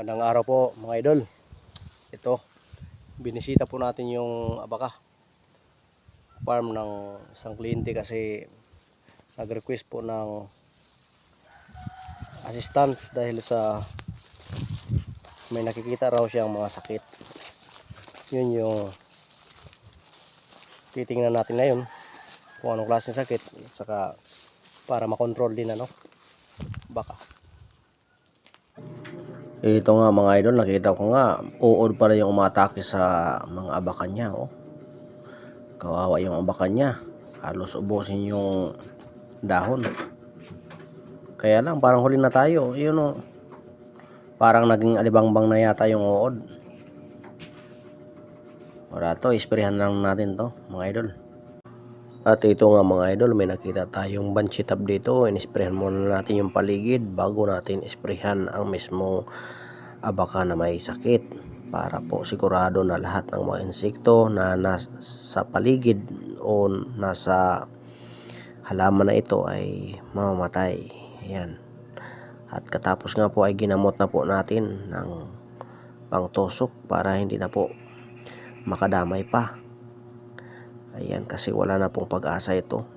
Magandang araw po mga idol. Ito, binisita po natin yung abaka farm ng isang kliyente kasi nag-request po ng assistant dahil sa may nakikita raw siyang mga sakit. Yun yung titingnan natin ngayon kung anong klaseng sakit, saka para makontrol din baka. Ito nga mga idol, nakita ko nga uod pala yung umatake sa mga abakan niya. Kawawa yung abakan niya, halos ubusin yung dahon. Kaya lang parang huli na tayo, parang naging alibangbang na yata yung uod. Wala to, isprehan lang natin to mga idol. At ito nga mga idol, may nakita tayong banchitab dito. Inisprehan muna natin yung paligid bago natin isprehan ang mismong abaka na may sakit, para po sigurado na lahat ng mga insekto na nasa paligid o nasa halaman na ito ay mamamatay. Ayan. At katapos nga po ay ginamot na po natin ng pangtusok para hindi na po makadamay pa. Ayan, kasi wala na pong pag-asa ito.